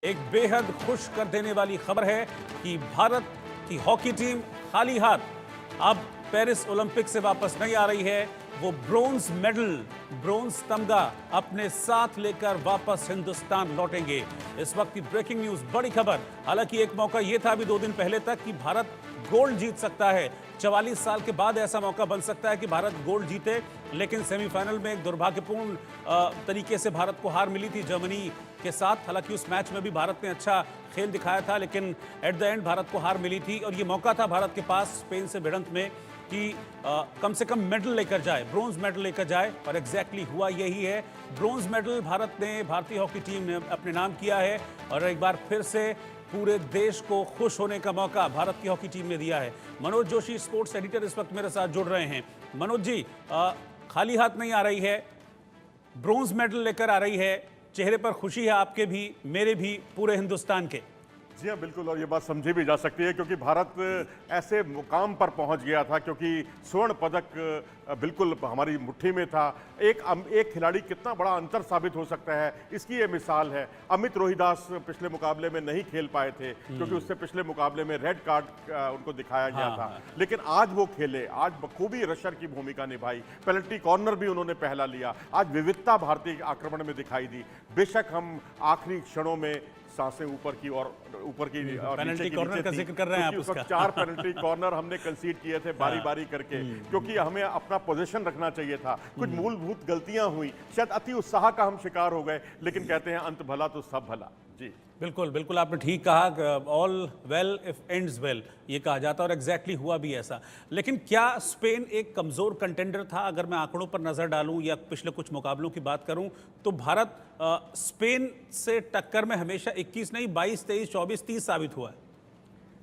एक बेहद खुश कर देने वाली खबर है कि भारत की हॉकी टीम खाली हाथ अब पेरिस ओलंपिक से वापस नहीं आ रही है। वो ब्रोंज मेडल, ब्रोंज तमगा अपने साथ लेकर वापस हिंदुस्तान लौटेंगे। इस वक्त की ब्रेकिंग न्यूज, बड़ी खबर। हालांकि एक मौका यह था अभी 2 दिन पहले तक कि भारत गोल्ड जीत सकता है। 44 साल के बाद ऐसा मौका बन सकता है कि भारत गोल्ड जीते, लेकिन सेमीफाइनल में एक दुर्भाग्यपूर्ण तरीके से भारत को हार मिली थी जर्मनी के साथ। हालांकि उस मैच में भी भारत ने अच्छा खेल दिखाया था, लेकिन एट द एंड भारत को हार मिली थी। और ये मौका था भारत के पास स्पेन से भिड़ंत में कि कम से कम मेडल लेकर जाए, ब्रोंज मेडल लेकर जाए, और एग्जैक्टली हुआ यही है। ब्रोंज मेडल भारत ने, भारतीय हॉकी टीम ने अपने नाम किया है और एक बार फिर से पूरे देश को खुश होने का मौका भारत की हॉकी टीम ने दिया है। मनोज जोशी, स्पोर्ट्स एडिटर, इस वक्त मेरे साथ जुड़ रहे हैं। मनोज जी, खाली हाथ नहीं आ रही है, ब्रोंज मेडल लेकर आ रही है, चेहरे पर खुशी है आपके भी, मेरे भी, पूरे हिंदुस्तान के। जी हाँ, बिल्कुल। और ये बात समझी भी जा सकती है क्योंकि भारत ऐसे मुकाम पर पहुंच गया था क्योंकि स्वर्ण पदक बिल्कुल हमारी मुट्ठी में था। एक खिलाड़ी कितना बड़ा अंतर साबित हो सकता है, इसकी ये मिसाल है। अमित रोहिदास पिछले मुकाबले में नहीं खेल पाए थे क्योंकि उससे पिछले मुकाबले में रेड कार्ड उनको दिखाया गया था, लेकिन आज वो खेले, आज बखूबी रशर की भूमिका निभाई, पेनल्टी कॉर्नर भी उन्होंने पहला लिया। आज विविधता भारतीय आक्रमण में दिखाई दी। बेशक हम आखिरी क्षणों में सांसें ऊपर की और पेनल्टी कॉर्नर का जिक्र कर रहे हैं आप उसका। 4 पेनल्टी कॉर्नर हमने कंसीड किए थे बारी बारी करके, क्योंकि हमें अपना पोजीशन रखना चाहिए था। कुछ मूलभूत गलतियां हुई, शायद अति उत्साह का हम शिकार हो गए, लेकिन कहते हैं अंत भला तो सब भला। जी बिल्कुल बिल्कुल, आपने ठीक कहा, all well if ends well ये कहा जाता है और एग्जैक्टली हुआ भी ऐसा। लेकिन क्या स्पेन एक कमज़ोर कंटेंडर था? अगर मैं आंकड़ों पर नज़र डालूं या पिछले कुछ मुकाबलों की बात करूं तो भारत स्पेन से टक्कर में हमेशा 21 नहीं 22, 23, 24, 30 साबित हुआ है।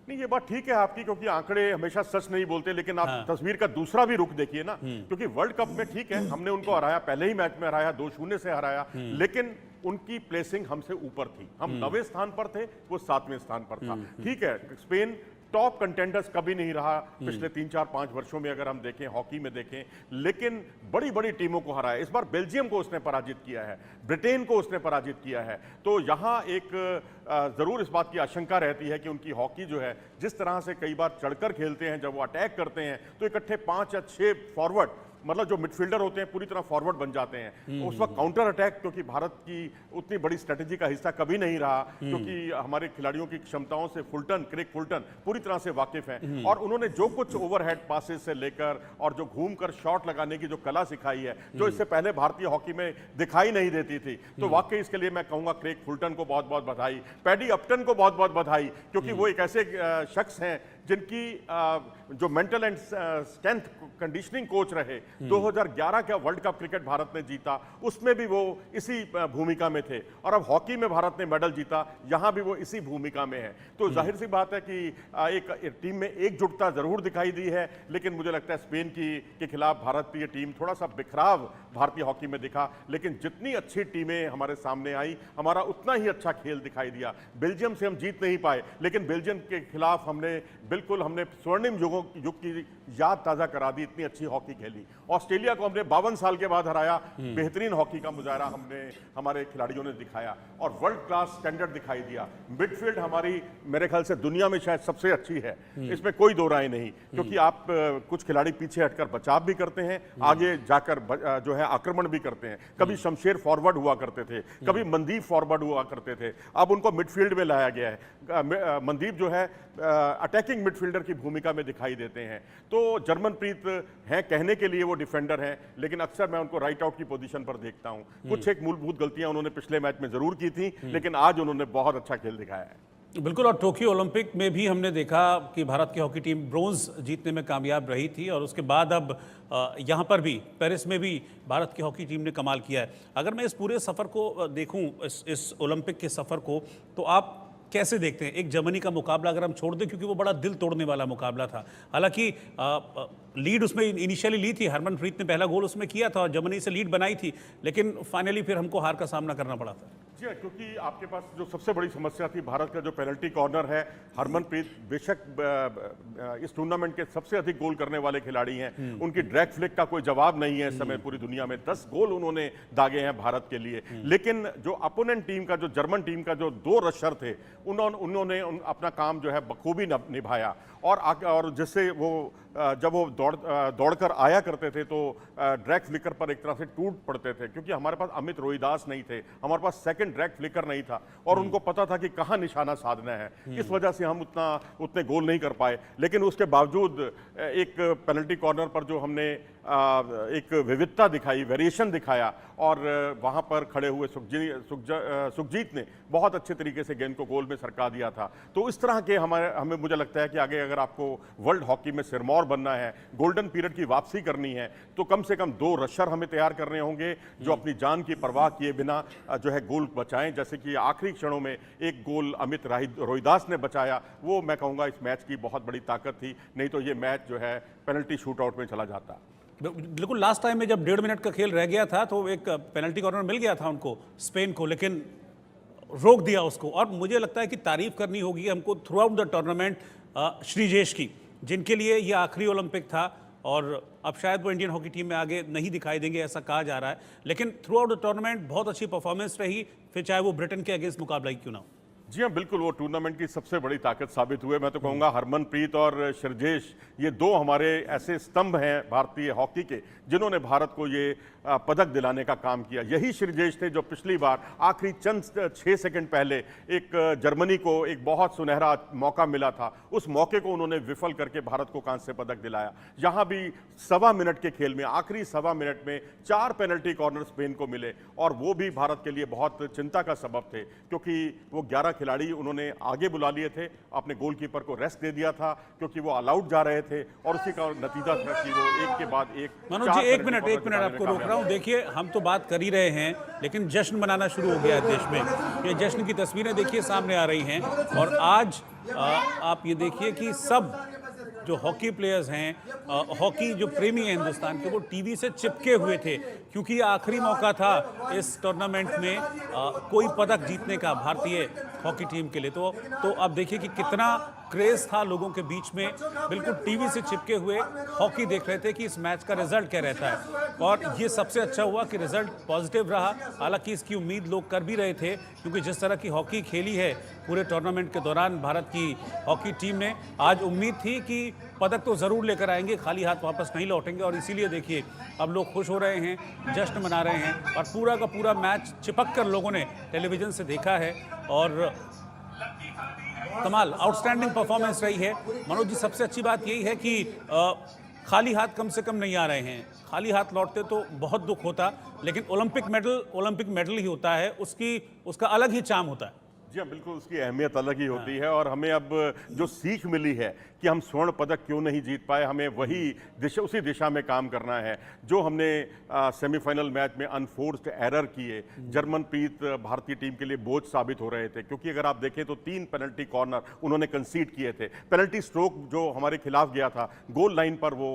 नहीं, ये बात ठीक है आपकी, क्योंकि आंकड़े हमेशा सच नहीं बोलते, लेकिन आप तस्वीर का दूसरा भी रुख देखिए ना। क्योंकि वर्ल्ड कप में ठीक है हमने उनको हराया, पहले ही मैच में हराया, 2-0 से हराया, लेकिन उनकी प्लेसिंग हमसे ऊपर थी। हम 9वें स्थान पर थे, वो 7वें स्थान पर था। ठीक है, स्पेन टॉप कंटेंडर्स कभी नहीं रहा पिछले 3-4-5 वर्षों में, अगर हम देखें, हॉकी में देखें, लेकिन बड़ी बड़ी टीमों को हराया। इस बार बेल्जियम को उसने पराजित किया है, ब्रिटेन को उसने पराजित किया है। तो यहाँ एक जरूर इस बात की आशंका रहती है कि उनकी हॉकी जो है, जिस तरह से कई बार चढ़कर खेलते हैं, जब वो अटैक करते हैं तो इकट्ठे 5 या 6 फॉरवर्ड, मतलब जो मिडफील्डर होते हैं, पूरी तरह फॉरवर्ड बन जाते हैं। उस वक्त काउंटर अटैक, क्योंकि भारत की उतनी बड़ी स्ट्रेटेजी का हिस्सा कभी नहीं रहा, क्योंकि हमारे खिलाड़ियों की क्षमताओं से क्रेग फुलटन पूरी तरह से वाकिफ हैं। और उन्होंने जो कुछ ओवरहेड पासेस से लेकर और जो घूमकर शॉट लगाने की जो कला सिखाई है, जो इससे पहले भारतीय हॉकी में दिखाई नहीं देती थी, तो वाकई इसके लिए मैं कहूंगा क्रेग फुलटन को बहुत बहुत बधाई, पैडी अपटन को बहुत बहुत बधाई, क्योंकि वो एक ऐसे शख्स हैं जिनकी जो mental and strength conditioning coach रहे। 2011 का वर्ल्ड कप क्रिकेट भारत ने जीता, उसमें भी वो इसी भूमिका में थे, और अब हॉकी में भारत ने मेडल जीता, यहां भी वो इसी भूमिका में है। तो जाहिर सी बात है कि एक टीम में एकजुटता जरूर दिखाई दी है, लेकिन मुझे लगता है स्पेन के खिलाफ भारत की टीम थोड़ा सा बिखराव भारतीय हॉकी में दिखा। लेकिन जितनी अच्छी टीमें हमारे सामने आई, हमारा उतना ही अच्छा खेल दिखाई दिया। बेल्जियम से हम जीत नहीं पाए, लेकिन बेल्जियम के खिलाफ हमने स्वर्णिम युग की याद ताजा करा दी, इतनी अच्छी हॉकी खेली। ऑस्ट्रेलिया को हमने 52 साल के बाद हराया, बेहतरीन हॉकी का मुजाहरा हमारे खिलाड़ियों ने दिखाया और वर्ल्ड क्लास स्टैंडर्ड दिखाई दिया। मिडफील्ड हमारी मेरे ख्याल से दुनिया में शायद सबसे अच्छी है, इसमें कोई दो राय नहीं, क्योंकि आप कुछ खिलाड़ी पीछे हटकर बचाव भी करते हैं, आगे जाकर जो है आक्रमण भी करते हैं। कभी शमशेर फॉरवर्ड हुआ करते थे, कभी मनदीप फॉरवर्ड हुआ करते थे, अब उनको मिडफील्ड में लाया गया है। मनदीप जो है अटैकिंग मिडफील्डर की भूमिका में दिखाई देते हैं। तो जर्मनप्रीत हैं, कहने के लिए वो डिफेंडर हैं, लेकिन अक्सर मैं उनको राइट आउट की पोजीशन पर देखता हूं। कुछ एक मूलभूत गलतियां उन्होंने पिछले मैच में जरूर की थी, लेकिन आज उन्होंने बहुत अच्छा खेल दिखाया है। बिल्कुल, और टोक्यो ओलंपिक में भी हमने देखा कि भारत की हॉकी टीम ब्रोंज जीतने में कामयाब रही थी, और उसके बाद अब यहाँ पर भी पेरिस में भी भारत की हॉकी टीम ने कमाल किया है। अगर मैं इस पूरे सफ़र को देखूँ, इस ओलंपिक के सफ़र को, तो आप कैसे देखते हैं? एक जर्मनी का मुकाबला अगर हम छोड़ दें, क्योंकि वो बड़ा दिल तोड़ने वाला मुकाबला था, हालांकि लीड उसमें इनिशियली ली थी, हरमनप्रीत ने पहला गोल उसमें किया था और जर्मनी से लीड बनाई थी, लेकिन फाइनली फिर हमको हार का सामना करना पड़ा था। जी हाँ, क्योंकि आपके पास जो सबसे बड़ी समस्या थी भारत का जो पेनल्टी कॉर्नर है, हरमनप्रीत बेशक इस टूर्नामेंट के सबसे अधिक गोल करने वाले खिलाड़ी हैं, उनकी ड्रैग फ्लिक का कोई जवाब नहीं है इस समय पूरी दुनिया में। 10 गोल उन्होंने दागे हैं भारत के लिए। लेकिन जो अपोनेंट टीम का, जो जर्मन टीम का जो 2 रशर थे, उन्होंने अपना काम जो है बखूबी निभाया। और जिससे वो जब वो दौड़कर आया करते थे तो ड्रैग फ्लिकर पर एक तरह से टूट पड़ते थे, क्योंकि हमारे पास अमित रोहिदास नहीं थे, हमारे पास सेकंड ड्रैग फ्लिकर नहीं था और उनको पता था कि कहाँ निशाना साधना है। इस वजह से हम उतने गोल नहीं कर पाए। लेकिन उसके बावजूद एक पेनल्टी कॉर्नर पर जो हमने एक विविधता दिखाई, वेरिएशन दिखाया, और वहां पर खड़े हुए सुखजीत ने बहुत अच्छे तरीके से गेंद को गोल में सरका दिया था। तो इस तरह के हमें मुझे लगता है कि आगे अगर आपको वर्ल्ड हॉकी में सिरमौर बनना है, गोल्डन पीरियड की वापसी करनी है, तो कम से कम 2 रशर हमें तैयार करने होंगे जो अपनी जान की परवाह किए बिना जो है गोल बचाएं। जैसे कि आखिरी क्षणों में एक गोल अमित रोहिदास ने बचाया, वो मैं कहूँगा इस मैच की बहुत बड़ी ताकत थी। नहीं तो ये मैच जो है पेनल्टी शूट आउट में चला जाता। बिल्कुल, लास्ट टाइम में जब 1.5 मिनट का खेल रह गया था तो एक पेनल्टी कॉर्नर मिल गया था उनको, स्पेन को, लेकिन रोक दिया उसको। और मुझे लगता है कि तारीफ करनी होगी हमको through out the tournament Sreejesh की, जिनके लिए ये आखिरी ओलंपिक था और अब शायद वो इंडियन हॉकी टीम में आगे नहीं दिखाई देंगे ऐसा कहा जा रहा है। लेकिन थ्रू आउट द टूर्नामेंट बहुत अच्छी परफॉर्मेंस रही, फिर चाहे वो ब्रिटेन के अगेंस्ट मुकाबला ही क्यों ना हो। जी हाँ, बिल्कुल, वो टूर्नामेंट की सबसे बड़ी ताकत साबित हुए। मैं तो कहूँगा हरमनप्रीत और श्रीजेश, ये 2 हमारे ऐसे स्तंभ हैं भारतीय हॉकी के जिन्होंने भारत को ये पदक दिलाने का काम किया। यही श्रीजेश थे जो पिछली बार आखिरी चंद 6 सेकंड पहले एक जर्मनी को एक बहुत सुनहरा मौका मिला था, उस मौके को उन्होंने विफल करके भारत को कांस्य पदक दिलाया। यहाँ भी 1.25 मिनट के खेल में, आखिरी 1.25 मिनट में 4 पेनल्टी कॉर्नर स्पेन को मिले, और वो भी भारत के लिए बहुत चिंता का सबब थे, क्योंकि वो 11 खिलाड़ी उन्होंने आगे बुला लिए थे, अपने गोलकीपर को रेस्ट दे दिया था क्योंकि वो ऑल आउट जा रहे थे, और उसी का नतीजा था कि वो एक के बाद एक। मनोज जी, एक मिनट आपको रोक रहा हूं। देखिए, हम तो बात कर ही रहे हैं, लेकिन जश्न मनाना शुरू हो गया है देश में। ये जश्न की तस्वीरें देखिए सामने आ रही हैं, और आज आप ये देखिए कि सब जो हॉकी प्लेयर्स हैं, हॉकी जो प्रेमी हैं हिंदुस्तान के, वो टीवी से चिपके हुए थे, क्योंकि ये आखिरी मौका था इस टूर्नामेंट में कोई पदक जीतने का भारतीय हॉकी टीम के लिए। तो अब देखिए कि कितना क्रेज था लोगों के बीच में, बिल्कुल टीवी से चिपके हुए हॉकी देख रहे थे कि इस मैच का रिजल्ट क्या रहता है। और ये सबसे अच्छा हुआ कि रिजल्ट पॉजिटिव रहा। हालांकि इसकी उम्मीद लोग कर भी रहे थे, क्योंकि जिस तरह की हॉकी खेली है पूरे टूर्नामेंट के दौरान भारत की हॉकी टीम ने, आज उम्मीद थी कि पदक तो ज़रूर लेकर आएंगे, खाली हाथ वापस नहीं लौटेंगे। और इसीलिए देखिए अब लोग खुश हो रहे हैं, जश्न मना रहे हैं, और पूरा का पूरा मैच चिपक कर लोगों ने टेलीविज़न से देखा है। और कमाल, आउटस्टैंडिंग परफॉर्मेंस रही है। मनोज जी, सबसे अच्छी बात यही है कि खाली हाथ कम से कम नहीं आ रहे हैं। खाली हाथ लौटते तो बहुत दुख होता, लेकिन ओलंपिक मेडल ही होता है, उसका अलग ही चार्म होता है। जी हाँ, बिल्कुल, उसकी अहमियत अलग ही होती है। और हमें अब जो सीख मिली है कि हम स्वर्ण पदक क्यों नहीं जीत पाए, हमें उसी दिशा में काम करना है जो हमने सेमीफाइनल मैच में अनफोर्स्ड एरर किए। जर्मनप्रीत भारतीय टीम के लिए बोझ साबित हो रहे थे, क्योंकि अगर आप देखें तो 3 पेनल्टी कॉर्नर उन्होंने कंसीड किए थे। पेनल्टी स्ट्रोक जो हमारे खिलाफ गया था, गोल लाइन पर वो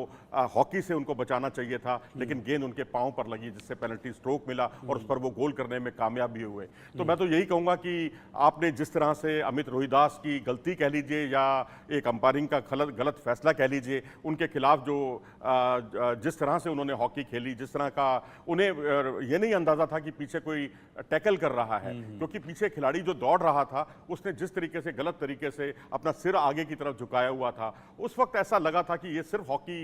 हॉकी से उनको बचाना चाहिए था, लेकिन गेंद उनके पाँव पर लगी, जिससे पेनल्टी स्ट्रोक मिला और उस पर वो गोल करने में कामयाब भी हुए। तो मैं तो यही कहूँगा कि आपने जिस तरह से अमित रोहिदास की गलती कह लीजिए या एक अंपायरिंग का गलत फैसला कह लीजिए, उनके खिलाफ जो जिस तरह से उन्होंने हॉकी खेली, जिस तरह का उन्हें ये नहीं अंदाजा था कि पीछे कोई टैकल कर रहा है, क्योंकि पीछे खिलाड़ी जो दौड़ रहा था उसने जिस तरीके से गलत तरीके से अपना सिर आगे की तरफ झुकाया हुआ था, उस वक्त ऐसा लगा था कि ये सिर्फ हॉकी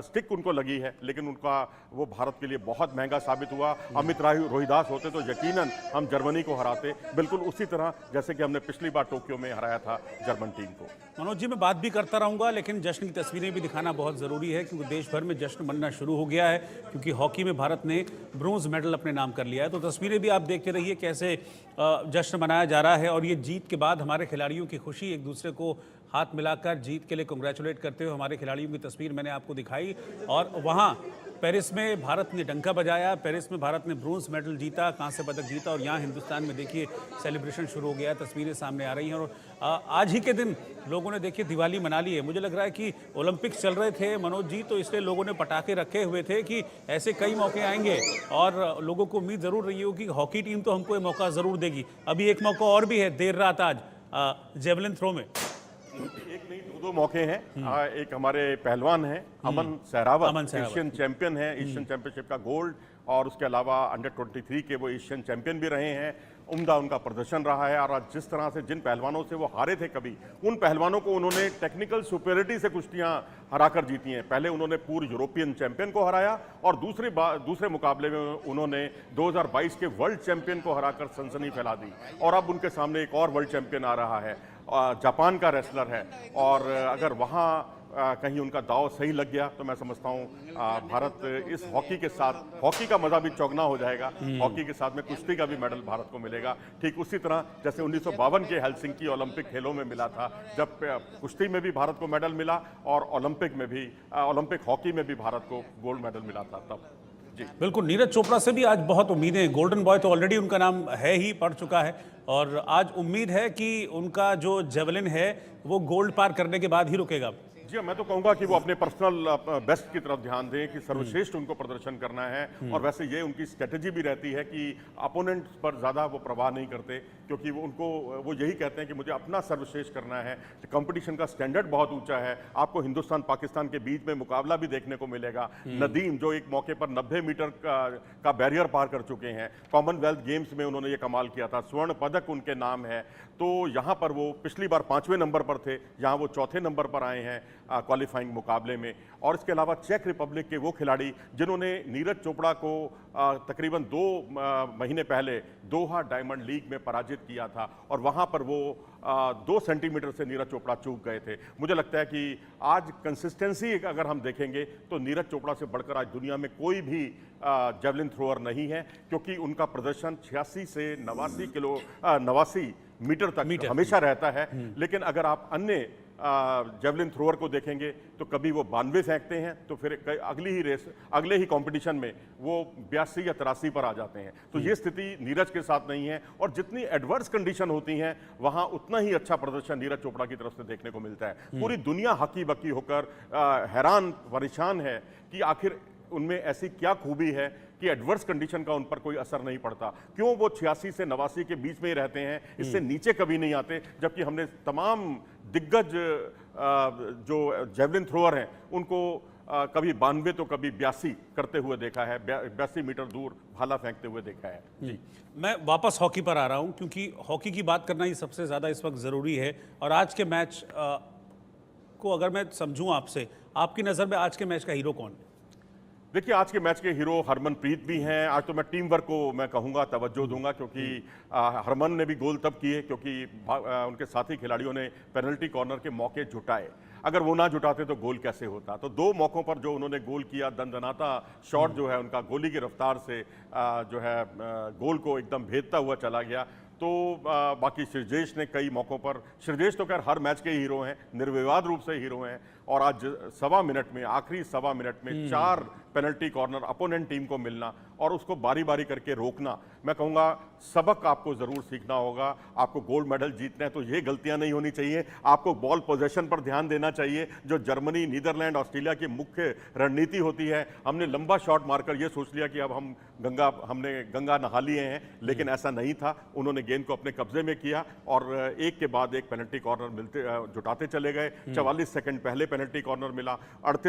स्टिक उनको लगी है, लेकिन उनका वो भारत के लिए बहुत महंगा साबित हुआ। अमित रोहिदास होते तो यकीनन हम जर्मनी को हराते, बिल्कुल उसी तरह जैसे कि हमने पिछली बार टोक्यो में हराया था जर्मन टीम को। मनोज जी, मैं बात भी करता रहूंगा, लेकिन जश्न की तस्वीरें भी दिखाना बहुत ज़रूरी है, क्योंकि देश भर में जश्न बनना शुरू हो गया है, क्योंकि हॉकी में भारत ने ब्रोंज मेडल अपने नाम कर लिया है। तो तस्वीरें भी आप देखते रहिए कैसे जश्न मनाया जा रहा है। और ये जीत के बाद हमारे खिलाड़ियों की खुशी, एक दूसरे को हाथ मिलाकर जीत के लिए कांग्रेचुलेट करते हुए हमारे खिलाड़ियों की तस्वीर मैंने आपको दिखाई। और वहाँ पेरिस में भारत ने डंका बजाया, पेरिस में भारत ने ब्रोंज मेडल जीता, कांस्य पदक जीता और यहाँ हिंदुस्तान में देखिए सेलिब्रेशन शुरू हो गया है, तस्वीरें सामने आ रही हैं। और आज ही के दिन लोगों ने देखिए दिवाली मना ली है। मुझे लग रहा है कि ओलंपिक्स चल रहे थे मनोज जी, तो इसलिए लोगों ने पटाखे रखे हुए थे कि ऐसे कई मौके आएंगे और लोगों को उम्मीद ज़रूर रही होगी कि हॉकी टीम तो हमको ये मौका ज़रूर देगी। अभी एक मौका और भी है देर रात आज जेवलिन थ्रो में। एक नहीं दो मौके हैं। एक हमारे पहलवान हैं अमन सहरावत, एशियन चैंपियन है, एशियन चैंपियनशिप का गोल्ड, और उसके अलावा अंडर 23 के वो एशियन चैंपियन भी रहे हैं। उम्दा उनका प्रदर्शन रहा है और आज जिस तरह से जिन पहलवानों से वो हारे थे कभी, उन पहलवानों को उन्होंने टेक्निकल सुपेरिटी से कुश्तियां हराकर जीती हैं। पहले उन्होंने पूर्व यूरोपियन चैंपियन को हराया और दूसरे मुकाबले में उन्होंने 2022 के वर्ल्ड चैंपियन को हराकर सनसनी फैला दी। और अब उनके सामने एक और वर्ल्ड चैंपियन आ रहा है, जापान का रेसलर है, और अगर वहाँ कहीं उनका दाव सही लग गया तो मैं समझता हूँ भारत इस हॉकी के साथ, हॉकी का मजा भी चौगना हो जाएगा, हॉकी के साथ में कुश्ती का भी मेडल भारत को मिलेगा। ठीक उसी तरह जैसे 1952 के हेलसिंकी ओलंपिक खेलों में मिला था, जब कुश्ती में भी भारत को मेडल मिला और ओलंपिक में भी, ओलंपिक हॉकी में भी भारत को गोल्ड मेडल मिला था तब। जी बिल्कुल, नीरज चोपड़ा से भी आज बहुत उम्मीदें। गोल्डन बॉय तो ऑलरेडी उनका नाम है ही, पड़ चुका है, और आज उम्मीद है कि उनका जो जेवलिन है वो गोल्ड पार करने के बाद ही रुकेगा। जी, मैं तो कहूंगा कि वो अपने पर्सनल बेस्ट की तरफ ध्यान दें कि सर्वश्रेष्ठ उनको प्रदर्शन करना है। और वैसे ये उनकी स्ट्रेटेजी भी रहती है कि अपोनेंट्स पर ज़्यादा वो प्रवाह नहीं करते, क्योंकि वो यही कहते हैं कि मुझे अपना सर्वश्रेष्ठ करना है। कंपटीशन का स्टैंडर्ड बहुत ऊंचा है। आपको हिंदुस्तान पाकिस्तान के बीच में मुकाबला भी देखने को मिलेगा। नदीम जो एक मौके पर 90 मीटर का बैरियर पार कर चुके हैं, कॉमनवेल्थ गेम्स में उन्होंने ये कमाल किया था, स्वर्ण पदक उनके नाम है। तो यहाँ पर वो पिछली बार 5वें नंबर पर थे, यहाँ वो 4थे नंबर पर आए हैं क्वालिफाइंग मुकाबले में। और इसके अलावा चेक रिपब्लिक के वो खिलाड़ी जिन्होंने नीरज चोपड़ा को तकरीबन 2 महीने पहले दोहा डायमंड लीग में पराजित किया था, और वहाँ पर वो 2 सेंटीमीटर से नीरज चोपड़ा चूक गए थे। मुझे लगता है कि आज कंसिस्टेंसी अगर हम देखेंगे तो नीरज चोपड़ा से बढ़कर आज दुनिया में कोई भी जेवलिन थ्रोअर नहीं है, क्योंकि उनका प्रदर्शन 86 से 89 मीटर तक हमेशा रहता है। लेकिन अगर आप अन्य जेवलिन थ्रोअर को देखेंगे तो कभी वो 92 फेंकते हैं, तो फिर अगले ही कंपटीशन में वो 82 या 83 पर आ जाते हैं। तो ये स्थिति नीरज के साथ नहीं है, और जितनी एडवर्स कंडीशन होती हैं वहां उतना ही अच्छा प्रदर्शन नीरज चोपड़ा की तरफ से देखने को मिलता है। पूरी दुनिया हकी बकी होकर हैरान परेशान है कि आखिर उनमें ऐसी क्या खूबी है कि एडवर्स कंडीशन का उन पर कोई असर नहीं पड़ता। क्यों वो 86 से 89 के बीच में ही रहते हैं, इससे नीचे कभी नहीं आते, जबकि हमने तमाम दिग्गज जो जेवलिन थ्रोअर हैं उनको कभी 92 तो कभी 82 करते हुए देखा है, 82 मीटर दूर भाला फेंकते हुए देखा है। जी, मैं वापस हॉकी पर आ रहा हूं, क्योंकि हॉकी की बात करना ही सबसे ज़्यादा इस वक्त ज़रूरी है। और आज के मैच को अगर मैं समझूं आपसे, आपकी नज़र में आज के मैच का हीरो कौन? देखिए, आज के मैच के हीरो हरमनप्रीत भी हैं। आज तो मैं टीम वर्क को मैं कहूँगा, तवज्जो दूंगा, क्योंकि हरमन ने भी गोल तब किए क्योंकि उनके साथी खिलाड़ियों ने पेनल्टी कॉर्नर के मौके जुटाए। अगर वो ना जुटाते तो गोल कैसे होता। तो 2 मौकों पर जो उन्होंने गोल किया, दंदनाता शॉट जो है उनका गोली की रफ्तार से जो है गोल को एकदम भेदता हुआ चला गया। तो बाकी श्रीजेश ने कई मौकों पर, श्रीजेश तो खैर हर मैच के हीरो हैं, निर्विवाद रूप से हीरो हैं, और आज आखिरी सवा मिनट में 4 पेनल्टी कॉर्नर अपोनेंट टीम को मिलना और उसको बारी बारी करके रोकना, मैं कहूँगा सबक आपको ज़रूर सीखना होगा। आपको गोल्ड मेडल जीतना है तो ये गलतियां नहीं होनी चाहिए। आपको बॉल पोजेशन पर ध्यान देना चाहिए, जो जर्मनी, नीदरलैंड, ऑस्ट्रेलिया की मुख्य रणनीति होती है। हमने लंबा शॉट मारकर ये सोच लिया कि अब हमने गंगा नहा लिए हैं, लेकिन ऐसा नहीं था। उन्होंने गेंद को अपने कब्जे में किया और एक के बाद एक पेनल्टी कॉर्नर जुटाते चले गए। 44 सेकंड पहले पेनल्टी कॉर्नर मिला, 38